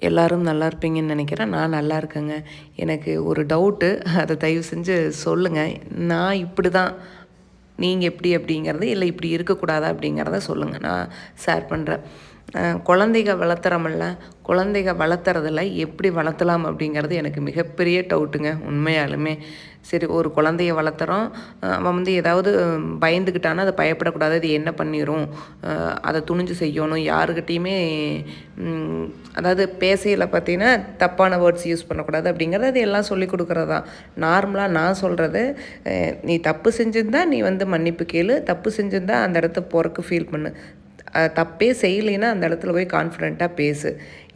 எல்லாரும் நல்லா இருப்பீங்கன்னு நினைக்கிறேன். நான் நல்லா இருக்கேங்க. எனக்கு ஒரு டவுட்டு. அத தயவு செஞ்சு சொல்லுங்க. நான் இப்படி தான், நீங்க எப்படி அப்படிங்கிறது, இல்ல இப்படி இருக்கக்கூடாதா அப்படிங்கிறத சொல்லுங்க. நான் ஷேர் பண்றேன். குழந்தைக வளர்த்துறோம்ல, குழந்தைக வளர்த்துறதில எப்படி வளர்த்தலாம் அப்படிங்கிறது எனக்கு மிகப்பெரிய டவுட்டுங்க உண்மையாலுமே. சரி, ஒரு குழந்தைய வளர்த்துறோம். அவன் வந்து ஏதாவது பயந்துக்கிட்டான்னா, அது பயப்படக்கூடாது. அது என்ன பண்ணிரும்? அத துணிஞ்சு செய்யணும். யாருக்கிட்டயுமே அதாவது பேசையில பார்த்தீங்கன்னா, தப்பான வேர்ட்ஸ் யூஸ் பண்ணக்கூடாது அப்படிங்கிறது அது எல்லாம் சொல்லிக் குடுக்குறது தான். நார்மலா நான் சொல்றது, நீ தப்பு செஞ்சிருந்தா நீ வந்து மன்னிப்பு கேளு. தப்பு செஞ்சிருந்தா அந்த இடத்த போறக்கு ஃபீல் பண்ணு. தப்பே செய்யலைன்னா அந்த இடத்துல போய் கான்ஃபிடென்ட்டாக பேசு.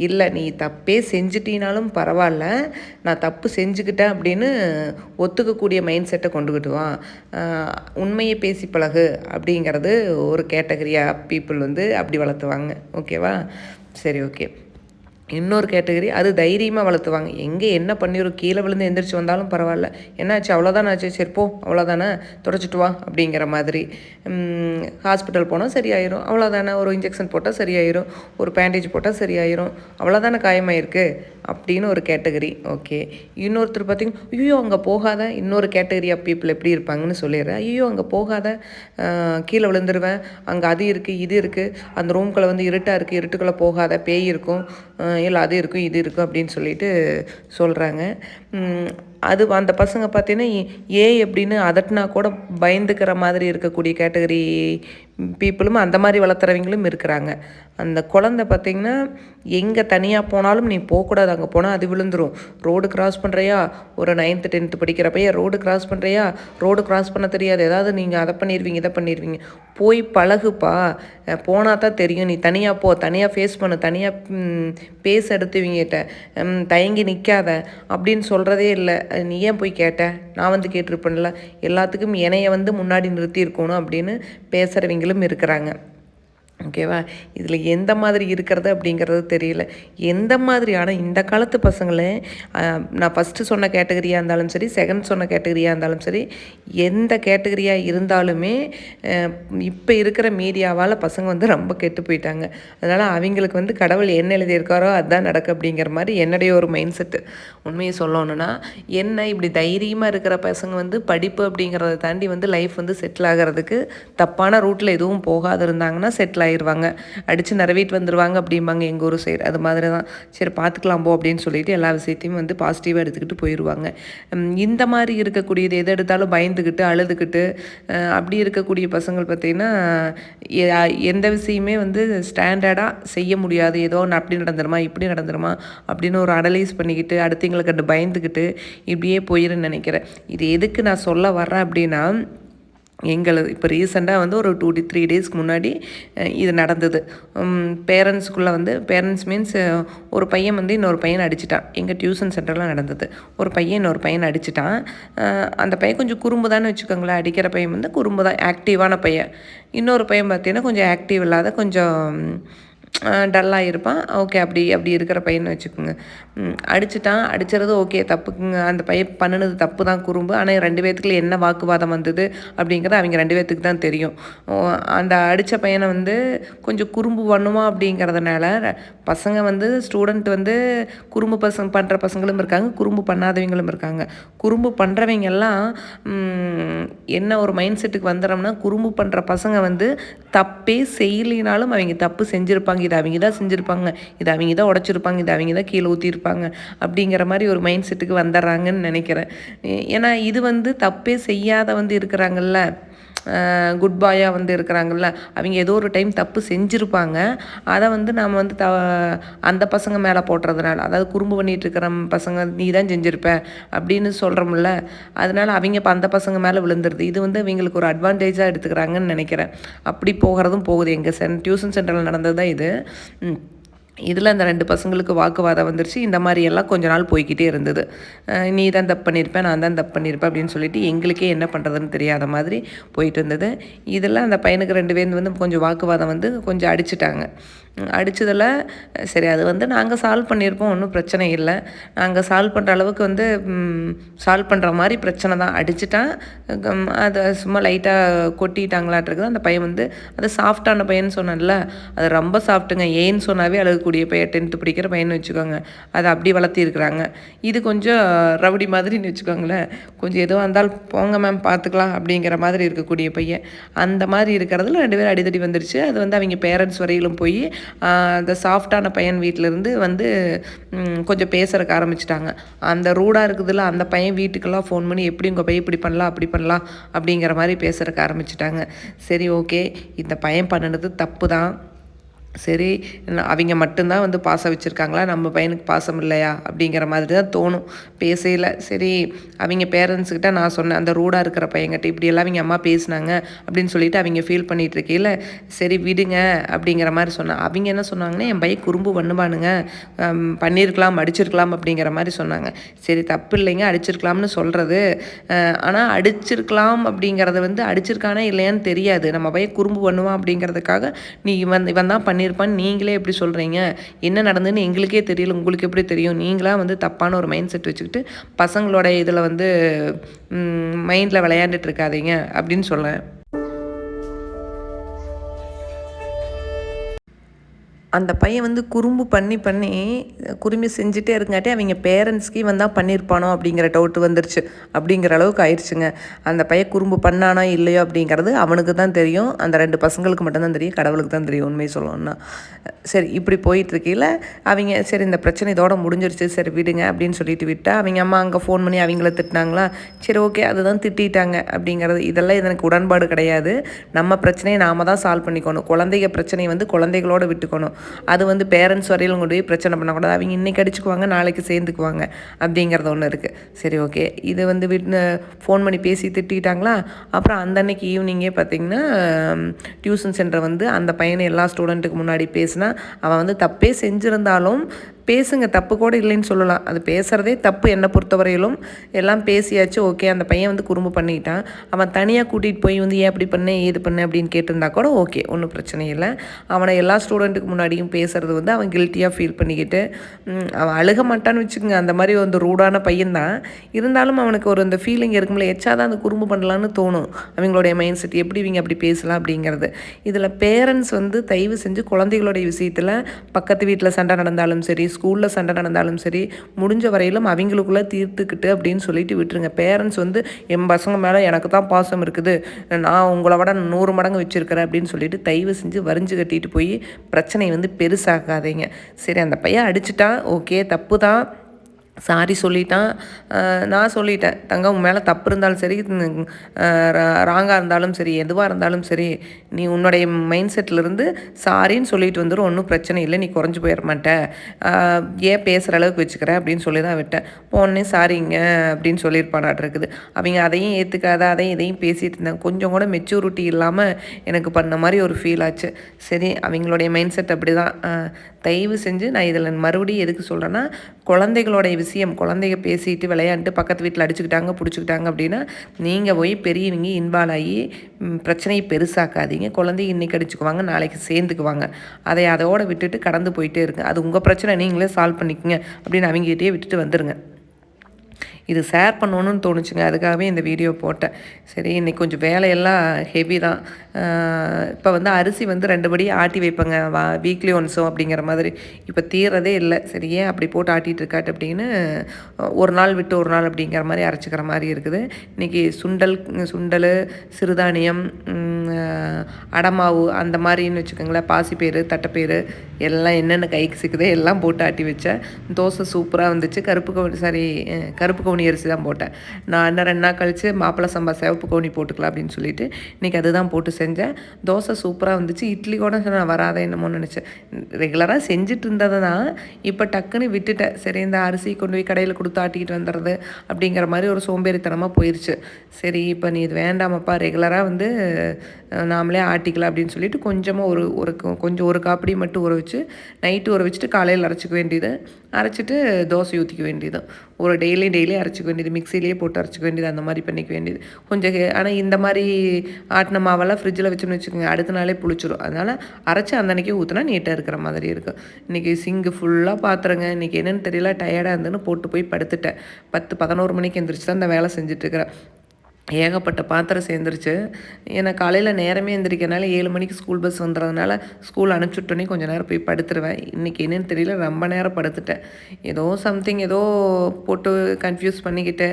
இல்லை நீ தப்பே செஞ்சிட்டினாலும் பரவாயில்ல, நான் தப்பு செஞ்சுக்கிட்டேன் அப்படின்னு ஒத்துக்கக்கூடிய மைண்ட் செட்டை கொண்டுக்கிட்டு வா. உண்மையை பேசி பழகு அப்படிங்கிறது ஒரு கேட்டகரியாக பீப்புள் வந்து அப்படி வளர்த்துவாங்க. ஓகேவா? சரி, ஓகே. இன்னொரு கேட்டகரி அது தைரியமாக வளர்த்துவாங்க. எங்கே என்ன பண்ணிடும், கீழே விழுந்து எந்திரிச்சு வந்தாலும் பரவாயில்ல, என்னாச்சு அவ்வளோதானே ஆச்சு, சரி போ அவ்வளோதானே, தொடச்சிட்டு வா அப்படிங்கிற மாதிரி. ஹாஸ்பிட்டல் போனால் சரியாயிரும், அவ்வளோதானே, ஒரு இன்ஜெக்ஷன் போட்டால் சரியாயிரும், ஒரு பேண்டேஜ் போட்டால் சரியாயிரும், அவ்வளோதானே காயமாயிருக்கு அப்படின்னு ஒரு கேட்டகரி. ஓகே. இன்னொருத்தர் பார்த்திங்கன்னா, ஐயோ அங்கே போகாத, இன்னொரு கேட்டகரி ஆஃப் பீப்புள் எப்படி இருப்பாங்கன்னு சொல்லிடுறேன். ஐயோ அங்கே போகாத, கீழே விழுந்துருவேன், அங்கே அது இருக்குது இது இருக்குது, அந்த ரூம்குள்ளே வந்து இருட்டாக இருக்குது, இருட்டுக்குள்ளே போகாத, பேய் இருக்கும், இல்லை அது இருக்கும் இது இருக்கும் அப்படின்னு சொல்லிட்டு சொல்கிறாங்க. அது அந்த பசங்க பார்த்தீங்கன்னா, எப்படின்னு அதட்டினா கூட பயந்துக்கிற மாதிரி இருக்கக்கூடிய கேட்டகரி பீப்புளும் அந்த மாதிரி வளர்த்துறவங்களும் இருக்கிறாங்க. அந்த குழந்தை பார்த்திங்கன்னா, எங்கே தனியாக போனாலும் நீ போகக்கூடாது, அங்கே போனால் அது விழுந்துடும். ரோடு கிராஸ் பண்ணுறியா, ஒரு 9th 10th படிக்கிற பையன் ரோடு கிராஸ் பண்ணுறியா, ரோடு கிராஸ் பண்ண தெரியாது, ஏதாவது நீங்கள் அதை பண்ணிடுவீங்க இதை பண்ணிடுவீங்க, போய் பழகுப்பா, போனால் தான் தெரியும், நீ தனியாக போ, தனியாக ஃபேஸ் பண்ணு, தனியாக பேச எடுத்துவீங்கிட்ட, தயங்கி நிற்காத அப்படின்னு சொல்கிறதே இல்லை. நீ ஏன் போய் கேட்ட, நான் வந்து கேட்டிருப்பேன்ல, எல்லாத்துக்கும் என்னைய வந்து முன்னாடி நிறுத்தியிருக்கணும் அப்படின்னு பேசுகிறவங்களும் இருக்கிறாங்க. ஓகேவா? இதில் எந்த மாதிரி இருக்கிறது அப்படிங்கிறது தெரியல. எந்த மாதிரியான இந்த காலத்து பசங்களே, நான் ஃபஸ்ட்டு சொன்ன கேட்டகரியாக இருந்தாலும் சரி, செகண்ட் சொன்ன கேட்டகரியாக இருந்தாலும் சரி, எந்த கேட்டகரியாக இருந்தாலுமே இப்போ இருக்கிற மீடியாவால் பசங்க வந்து ரொம்ப கெட்டு போயிட்டாங்க. அதனால் அவங்களுக்கு வந்து கடவுள் என்ன எழுதியிருக்காரோ அதுதான் நடக்கு அப்படிங்கிற மாதிரி என்னுடைய ஒரு மைண்ட் செட்டு. உண்மையை சொல்லணுன்னா, என்ன இப்படி தைரியமாக இருக்கிற பசங்க வந்து படிப்பு அப்படிங்கிறத தாண்டி வந்து லைஃப் வந்து செட்டில் ஆகிறதுக்கு தப்பான ரூட்டில் எதுவும் போகாது இருந்தாங்கன்னா செட்டில் ஆயிடுவாங்க, அடித்து நிறவிட்டு வந்துடுவாங்க அப்படிம்பாங்க எங்கள் ஊர் சைடு. அது மாதிரி தான். சரி பார்த்துக்கலாம் போ அப்படின்னு சொல்லிட்டு எல்லா விஷயத்தையும் வந்து பாசிட்டிவாக எடுத்துக்கிட்டு போயிடுவாங்க. இந்த மாதிரி இருக்கக்கூடியது எது எடுத்தாலும் பயந்துக்கிட்டு அழுதுகிட்டு அப்படி இருக்கக்கூடிய பசங்கள் பார்த்திங்கன்னா, எந்த விஷயமே வந்து ஸ்டாண்டர்டாக செய்ய முடியாது. ஏதோ ஒன்று அப்படி நடந்துருமா இப்படி நடந்துருமா அப்படின்னு ஒரு அனலைஸ் பண்ணிக்கிட்டு அடுத்தவங்களை கண்டு பயந்துக்கிட்டு இப்படியே போயிருன்னு நினைக்கிறேன். இது எதுக்கு நான் சொல்ல வர்றேன் அப்படின்னா, இப்போ ரீசெண்டாக வந்து ஒரு 2 to 3 டேஸ்க்கு முன்னாடி இது நடந்தது. பேரண்ட்ஸ்குள்ளே வந்து பேரண்ட்ஸ் மீன்ஸ் ஒரு பையன் வந்து இன்னொரு பையனை அடிச்சிட்டான். எங்கள் டியூஷன் சென்டரில் நடந்தது. ஒரு பையன் இன்னொரு பையனை அடிச்சிட்டான். அந்த பையன் கொஞ்சம் குறும்பு தான்னு வச்சுக்கோங்களேன். அடிக்கிற பையன் வந்து குறும்பு தான், ஆக்டிவான பையன். இன்னொரு பையன் பார்த்தீங்கன்னா கொஞ்சம் ஆக்டிவ் இல்லாத, கொஞ்சம் டல்லாக இருப்பான். ஓகே, அப்படி இருக்கிற பையனை வச்சுக்கோங்க. அடிச்சிட்டான். அடிச்சிறது ஓகே, தப்புக்குங்க. அந்த பையன் பண்ணினது தப்பு தான், குறும்பு. ஆனால் 2 பேத்துக்குள்ள என்ன வாக்குவாதம் வந்தது அப்படிங்கிறது அவங்க 2 பேத்துக்கு தான் தெரியும். அந்த அடித்த பையனை வந்து கொஞ்சம் குறும்பு பண்ணுவான் அப்படிங்கிறதுனால பசங்க வந்து ஸ்டூடெண்ட் வந்து குறும்பு பண்ணுற பசங்களும் இருக்காங்க, குறும்பு பண்ணாதவங்களும் இருக்காங்க. குறும்பு பண்ணுறவங்கெல்லாம் என்ன ஒரு மைண்ட் செட்டுக்கு வந்துடும்னா, குறும்பு பண்ணுற பசங்க வந்து தப்பே செய்யலினாலும் அவங்க தப்பு செஞ்சுருப்பாங்க, இதை அவங்க தான் செஞ்சுருப்பாங்க, இதை அவங்க தான் உடச்சிருப்பாங்க, இதை அவங்க தான் கீழே ஊற்றிருப்பாங்க அப்படிங்கிற மாதிரி ஒரு மைண்ட் செட்டுக்கு வந்துடுறாங்கன்னு நினைக்கிறேன். ஏன்னா இது வந்து தப்பே செய்யாத வந்து இருக்கிறாங்கல்ல, குட் பாயாக வந்து இருக்கிறாங்கல்ல, அவங்க ஏதோ ஒரு டைம் தப்பு செஞ்சுருப்பாங்க. அதை வந்து நாம் வந்து அந்த பசங்க மேலே போட்டுறதுனால, அதாவது குறும்பு பண்ணிகிட்டு இருக்கிற பசங்க நீ தான் செஞ்சுருப்ப அப்படின்னு சொல்கிறோம்ல, அதனால் அவங்க இப்போ அந்த பசங்க மேலே விழுந்துருது. இது வந்து அவங்களுக்கு ஒரு அட்வான்டேஜாக எடுத்துக்கிறாங்கன்னு நினைக்கிறேன். அப்படி போகிறதும் போகுது. எங்கள் டியூஷன் சென்டரில் நடந்தது தான் இது. இதில் அந்த 2 பசங்களுக்கு வாக்குவாதம் வந்துருச்சு. இந்த மாதிரியெல்லாம் கொஞ்ச நாள் போய்கிட்டே இருந்தது. நீ தான் தப்பு பண்ணியிருப்பேன், நான் தான் தப்பு பண்ணியிருப்பேன் அப்படின்னு சொல்லிட்டு எங்களுக்கே என்ன பண்ணுறதுன்னு தெரியாத மாதிரி போயிட்டு இருந்தது. இதில் அந்த பையனுக்கு 2 பேர் வந்து கொஞ்சம் வாக்குவாதம் வந்து கொஞ்சம் அடிச்சிட்டாங்க. அடிச்சதில் சரி அது வந்து நாங்கள் சால்வ் பண்ணியிருப்போம், ஒன்றும் பிரச்சனை இல்லை. நாங்கள் சால்வ் பண்ணுற அளவுக்கு வந்து சால்வ் பண்ணுற மாதிரி பிரச்சனை தான். அடிச்சுட்டான், அதை சும்மா லைட்டாக கொட்டிட்டாங்களாட்டிருக்குது. அந்த பையன் வந்து அது சாஃப்டான பையன்னு சொன்னேன்ல, அது ரொம்ப சாஃப்ட்டுங்க. ஏன்னு சொன்னாவே அழுகக்கூடிய பையன், 10th படிக்கிற பையன்னு வச்சுக்கோங்க. அதை அப்படி வளர்த்திருக்கிறாங்க. இது கொஞ்சம் ரவுடி மாதிரின்னு வச்சுக்கோங்களேன். கொஞ்சம் எதுவாக இருந்தாலும் போங்க மேம் பார்த்துக்கலாம் அப்படிங்கிற மாதிரி இருக்கக்கூடிய பையன். அந்த மாதிரி இருக்கிறதுல 2 பேரும் அடிதடி வந்துருச்சு. அது வந்து அவங்க பேரண்ட்ஸ் வரையிலும் போய் அந்த சாஃப்டான பையன் வீட்டிலேருந்து வந்து கொஞ்சம் பேசுறதுக்கு ஆரம்பிச்சிட்டாங்க. அந்த ரூடாக இருக்குதுல்ல, அந்த பையன் வீட்டுக்கெல்லாம் ஃபோன் பண்ணி எப்படி உங்கள் பையன் இப்படி பண்ணலாம் அப்படி பண்ணலாம் அப்படிங்கிற மாதிரி பேசுறதுக்கு ஆரம்பிச்சிட்டாங்க. சரி ஓகே, இந்த பையன் பண்ணினது தப்பு தான். சரி அவங்க மட்டும்தான் வந்து பாசம் வச்சுருக்காங்களா, நம்ம பையனுக்கு பாசம் இல்லையா அப்படிங்கிற மாதிரி தான் தோணும் பேசையில். சரி அவங்க பேரண்ட்ஸ்கிட்ட நான் சொன்னேன், அந்த ரூடாக இருக்கிற பையன்கிட்ட இப்படியெல்லாம் அவங்க அம்மா பேசினாங்க அப்படின்னு சொல்லிட்டு அவங்க ஃபீல் பண்ணிகிட்டு இருக்கையில் சரி விடுங்க அப்படிங்கிற மாதிரி சொன்னேன். அவங்க என்ன சொன்னாங்கன்னா, என் பையன் குறும்பு பண்ணுவானுங்க, பண்ணியிருக்கலாம் அடிச்சிருக்கலாம் அப்படிங்கிற மாதிரி சொன்னாங்க. சரி தப்பு இல்லைங்க அடிச்சிருக்கலாம்னு சொல்கிறது, ஆனால் அடிச்சிருக்கலாம் அப்படிங்கிறத வந்து அடிச்சிருக்கானே இல்லையான்னு தெரியாது. நம்ம பையன் குறும்பு பண்ணுவான் அப்படிங்கிறதுக்காக நீ இவன் தான் பண்ணியிருப்பான்னு நீங்களே எப்படி சொல்கிறீங்க? என்ன நடந்ததுன்னு எங்களுக்கே தெரியல, உங்களுக்கு எப்படி தெரியும்? நீங்களாக வந்து தப்பான ஒரு மைண்ட் செட் வச்சுக்கிட்டு பசங்களோட இதில் வந்து மைண்டில் விளையாண்டுட்டு இருக்காதீங்க அப்படின்னு சொல்லேன். அந்த பையன் வந்து குறும்பு பண்ணி பண்ணி குறும்பு செஞ்சுட்டே இருங்காட்டி அவங்க பேரண்ட்ஸ்க்கு இவன் தான் பண்ணியிருப்பானோ அப்படிங்கிற டவுட் வந்துருச்சு. அப்படிங்கிற அளவுக்கு ஆயிடுச்சுங்க. அந்த பையன் குறும்பு பண்ணானோ இல்லையோ அப்படிங்கிறது அவனுக்கு தான் தெரியும். அந்த 2 பசங்களுக்கு மட்டும்தான் தெரியும், கடவுளுக்கு தான் தெரியும் உண்மையை சொல்லணும்னா. சரி இப்படி போயிட்டுருக்கையில் அவங்க சரி இந்த பிரச்சனை இதோட முடிஞ்சிருச்சு, சரி விடுங்க அப்படின்னு சொல்லிட்டு விட்டா அவங்க அம்மா அங்கே ஃபோன் பண்ணி அவங்கள திட்டினாங்களா. சரி ஓகே அதுதான் திட்டாங்க அப்படிங்கிறது. இதெல்லாம் எனக்கு உடன்பாடு கிடையாது. நம்ம பிரச்சனையை நாம் தான் சால்வ் பண்ணிக்கணும். குழந்தைங்க பிரச்சனையை வந்து குழந்தைகளோடு விட்டுக்கணும். அது வந்து பேரண்ட்ஸ் வரையிலும் கொண்டு போய் பிரச்சனை பண்ணக்கூடாது. அவங்க இன்றைக்கி அடிச்சுக்குவாங்க, நாளைக்கு சேர்ந்துக்குவாங்க அப்படிங்கிறது ஒன்று இருக்குது. சரி ஓகே, இது வந்து ஃபோன் பண்ணி பேசி திட்டாங்களா. அப்புறம் அந்த அன்னைக்கு ஈவினிங்கே பார்த்திங்கன்னா டியூஷன் சென்டர் வந்து அந்த பையனை எல்லா ஸ்டூடெண்ட்டுக்கு முன்னாடி பேசினா அவன் வந்து தப்பே செஞ்சுருந்தாலும் பேசுங்க, தப்பு கூட இல்லைன்னு சொல்லலாம். அது பேசுகிறதே தப்பு என்னை பொறுத்தவரையிலும். எல்லாம் பேசியாச்சு ஓகே. அந்த பையன் வந்து குறும்பு பண்ணிட்டான். அவன் தனியாக கூட்டிகிட்டு போய் வந்து ஏன் அப்படி பண்ணேன் ஏது பண்ணேன் அப்படின்னு கேட்டிருந்தா கூட ஓகே, ஒன்றும் பிரச்சனை இல்லை. அவனை எல்லா ஸ்டூடெண்ட்டுக்கு முன்னாடியும் பேசுகிறது வந்து அவன் கில்ட்டியாக ஃபீல் பண்ணிக்கிட்டு அவன் அழுக மாட்டான்னு வச்சுக்கோங்க. அந்த மாதிரி வந்து ரூடான பையன்தான். இருந்தாலும் அவனுக்கு ஒரு அந்த ஃபீலிங் இருக்கும்ல, எச்சாதான் அந்த குறும்பு பண்ணலான்னு தோணும். அவங்களுடைய மைண்ட் செட் எப்படி இவங்க அப்படி பேசலாம் அப்படிங்கிறது. இதில் பேரண்ட்ஸ் வந்து தயவு செஞ்சு குழந்தைகளுடைய விஷயத்தில் பக்கத்து வீட்டில் சண்டை நடந்தாலும் சரி, ஸ்கூலில் சண்டை நடந்தாலும் சரி, முடிஞ்ச வரையிலும் அவங்களுக்குள்ளே தீர்த்துக்கிட்டு அப்படின்னு சொல்லிட்டு விட்டுருங்க. பேரண்ட்ஸ் வந்து என் பசங்க மேலே எனக்கு தான் பாசம் இருக்குது, நான் உங்களை விட 100 மடங்கு வச்சுருக்கிறேன் அப்படின்னு சொல்லிட்டு தயவு செஞ்சு வரிஞ்சு கட்டிட்டு போய் பிரச்சனை வந்து பெருசாக்காதீங்க. சரி அந்த பையன் அடிச்சிட்டான், ஓகே தப்பு தான், சாரி சொல்லிட்டான். நான் சொல்லிட்டேன், தங்கம் உன் மேலே தப்பு இருந்தாலும் சரி, ராங்காக இருந்தாலும் சரி, எதுவாக இருந்தாலும் சரி, நீ உன்னுடைய மைண்ட் செட்டிலிருந்து சாரின்னு சொல்லிட்டு வந்துடும், ஒன்றும் பிரச்சனை இல்லை, நீ குறைஞ்சி போயிட மாட்டேன், ஏன் பேசுகிற அளவுக்கு வச்சுக்கிறேன் அப்படின்னு சொல்லி தான் விட்டேன். போனே சாரிங்க அப்படின்னு சொல்லியிருப்பானாட்ருக்குது. அவங்க அதையும் ஏற்றுக்காத அதையும் இதையும் பேசிகிட்டு இருந்தாங்க. கொஞ்சம் கூட மெச்சூரிட்டி இல்லாமல் எனக்கு பண்ண மாதிரி ஒரு ஃபீல் ஆச்சு. சரி அவங்களுடைய மைண்ட் செட் அப்படி தான். தயவு செஞ்சு நான் இதில் மறுபடியும் எதுக்கு சொல்கிறேன்னா, குழந்தைகளோடைய விஷயம், குழந்தைங்க பேசிட்டு விளையாண்டு பக்கத்து வீட்டில் அடிச்சுக்கிட்டாங்க பிடிச்சிக்கிட்டாங்க அப்படின்னா நீங்கள் போய் பெரியவங்க இன்வால்வ் ஆகி பிரச்சனையை பெருசாக்காதீங்க. குழந்தைங்க இன்றைக்கி அடிச்சுக்குவாங்க, நாளைக்கு சேர்ந்துக்குவாங்க. அதோடு விட்டுட்டு கடந்து போயிட்டே இருங்க. அது உங்கள் பிரச்சனை, நீங்களே சால்வ் பண்ணிக்கோங்க அப்படின்னு அவங்ககிட்டயே விட்டுட்டு வந்துடுங்க. இது ஷேர் பண்ணணுன்னு தோணுச்சுங்க, அதுக்காகவே இந்த வீடியோ போட்டேன். சரி இன்றைக்கி கொஞ்சம் வேலையெல்லாம் ஹெவி தான். இப்போ வந்து அரிசி வந்து 2 படி ஆட்டி வைப்பேங்க வீக்லி ஒன்ஸோ அப்படிங்கிற மாதிரி. இப்போ தீரதே இல்லை. சரி ஏன் அப்படி போட்டு ஆட்டிகிட்டு இருக்காட்டு அப்படின்னு ஒரு நாள் விட்டு ஒரு நாள் அப்படிங்கிற மாதிரி அரைச்சிக்கிற மாதிரி இருக்குது. இன்றைக்கி சுண்டல் சிறுதானியம் அடமாவு அந்த மாதிரின்னு வச்சுக்கோங்களேன், பாசிப்பயிறு தட்டைப்பயிறு எல்லாம் என்னென்ன கைக்கு சிக்குதோ எல்லாம் போட்டு ஆட்டி வச்சேன். தோசை சூப்பராக வந்துச்சு. கருப்பு கவுனி அரிசி தான் போட்டேன். நான் இன்னும் 2 நாள் கழித்து மாப்பிள்ளை சம்பா சிவப்பு கவுனி போட்டுக்கலாம் அப்படின்னு சொல்லிட்டு இன்றைக்கி அதுதான் போட்டு செஞ்சேன். தோசை சூப்பராக வந்துச்சு. இட்லி கூட நான் வராத என்னமோன்னு நினச்சேன். ரெகுலராக செஞ்சுட்டு இருந்ததை தான் இப்போ டக்குன்னு விட்டுட்டேன். சரி இந்த அரிசி கொண்டு போய் கடையில் கொடுத்து ஆட்டிக்கிட்டு வந்துடுறது அப்படிங்கிற மாதிரி ஒரு சோம்பேறித்தனமாக போயிடுச்சு. சரி இப்போ நீ இது வேண்டாமப்பா, ரெகுலராக வந்து நாமளே ஆட்டிக்கலாம் அப்படின்னு சொல்லிட்டு கொஞ்சமாக கொஞ்சம் ஒரு காப்படி மட்டும் ஊற வச்சு நைட்டு ஊற வச்சுட்டு காலையில் அரைச்சிக்க வேண்டியது, அரைச்சிட்டு தோசை ஊற்றிக்க வேண்டியது. ஒரு டெய்லி அரைச்சிக்க வேண்டியது, மிக்ஸிலேயே போட்டு அரைச்சிக்க வேண்டியது, அந்த மாதிரி பண்ணிக்க வேண்டியது. கொஞ்சம் ஆனால் இந்த மாதிரி ஆட்டின மாவெல்லாம் ஃப்ரிட்ஜில் வச்சோம்னு வச்சுக்கோங்க, அடுத்த நாளே புளிச்சிரும். அதனால் அரைச்சி அந்த அன்றைக்கி ஊற்றினா நீட்டாக இருக்கிற மாதிரி இருக்கும். இன்றைக்கி சிங்கு ஃபுல்லாக பாத்திரங்க. இன்றைக்கி என்னென்னு தெரியல, டயர்டாக இருந்துன்னு போட்டு போய் படுத்துட்டேன். 10, 11 மணிக்கு எந்திரிச்சு தான் இந்த வேலை செஞ்சுட்ருக்கிறேன். ஏகப்பட்ட பாத்திரம் சேர்ந்துருச்சு. ஏன்னா காலையில் நேரமே எந்திரிக்கிறனால 7 மணிக்கு ஸ்கூல் பஸ் வந்துடுறதுனால ஸ்கூல் அனுப்பிச்சுட்டோன்னே கொஞ்சம் நேரம் போய் படுத்துருவேன். இன்றைக்கி என்னென்னு தெரியல, ரொம்ப நேரம் படுத்துட்டேன். ஏதோ சம்திங் ஏதோ போட்டு கன்ஃபியூஸ் பண்ணிக்கிட்டு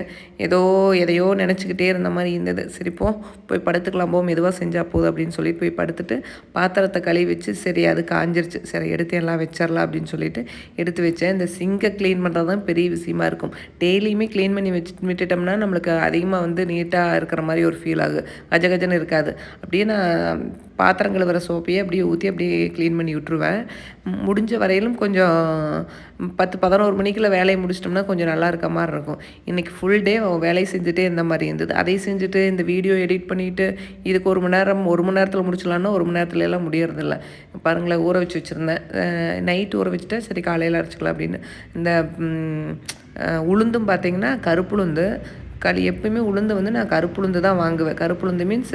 எதையோ நினச்சிக்கிட்டே இருந்த மாதிரி இருந்தது. சரி போய் படுத்துக்கலாம், மெதுவாக செஞ்சால் போதும் அப்படின்னு சொல்லிட்டு போய் படுத்துட்டு பாத்திரத்தை கழுவி வச்சு, சரி அது காஞ்சிருச்சு, சரி எடுத்து எல்லாம் வச்சிடலாம் அப்படின்னு சொல்லிட்டு எடுத்து வச்சேன். இந்த சிங்கை க்ளீன் பண்ணுறது தான் பெரிய விஷயமா இருக்கும். டெய்லியுமே க்ளீன் பண்ணி விட்டுட்டோம்னா நம்மளுக்கு அதிகமாக வந்து நீட்டாக இருக்கிற மாதிரி ஒரு ஃபீல் ஆகுது. கஜகஜன்னு இருக்காது. அப்படியே நான் பாத்திரம் கழுவுற சோப்பையே அப்படியே ஊற்றி அப்படியே க்ளீன் பண்ணி விட்டுருவேன். முடிஞ்ச வரையிலும் கொஞ்சம் 10, 11 மணிக்குள்ள வேலையை முடிச்சிட்டோம்னா கொஞ்சம் நல்லா இருக்க மாதிரி இருக்கும். இன்றைக்கி ஃபுல் டே வேலையை செஞ்சுட்டே இருந்த மாதிரி இருந்தது. அதையும் செஞ்சுட்டு இந்த வீடியோ எடிட் பண்ணிவிட்டு இதுக்கு 1 மணி நேரத்தில் முடிச்சலான்னா 1 மணி நேரத்துல எல்லாம் முடியறதில்ல. பாருங்களேன், ஊற வச்சு வச்சுருந்தேன். நைட்டு ஊற வச்சுட்டேன், சரி காலையில் அரைச்சிக்கலாம் அப்படின்னு. இந்த உளுந்தும் பார்த்திங்கன்னா கருப்புளுந்து எப்பயுமே உளுந்து வந்து நான் கருப்புளுந்து தான் வாங்குவேன். கருப்புளுந்து மீன்ஸ்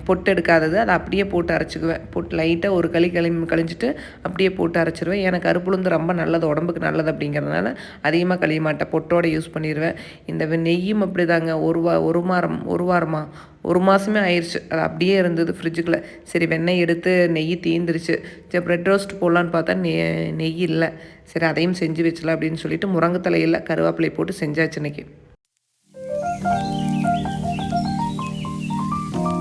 பொட்டு எடுக்காதது. அதை அப்படியே போட்டு அரைச்சிக்குவேன். போட்டு லைட்டாக ஒரு கழிஞ்சிட்டு அப்படியே போட்டு அரைச்சிருவேன். ஏன்னா கருப்புளுந்து ரொம்ப நல்லது, உடம்புக்கு நல்லது அப்படிங்கிறதுனால அதிகமாக கழிய மாட்டேன், பொட்டோடு யூஸ் பண்ணிடுவேன். இந்த நெய்யும் அப்படி தாங்க. ஒரு வாரமா 1 மாதமே ஆயிடுச்சு. அது அப்படியே இருந்தது ஃப்ரிட்ஜுக்குள்ளே. சரி வெண்ணெய் எடுத்து நெய் தீந்துருச்சு. சரி ப்ரெட் ரோஸ்ட் போடலான்னு பார்த்தா நெய் இல்லை. சரி அதையும் செஞ்சு வச்சலாம் அப்படின்னு சொல்லிட்டு முருங்கை தலையில் கருவேப்பிலை போட்டு செஞ்சாச்சு இன்றைக்கி.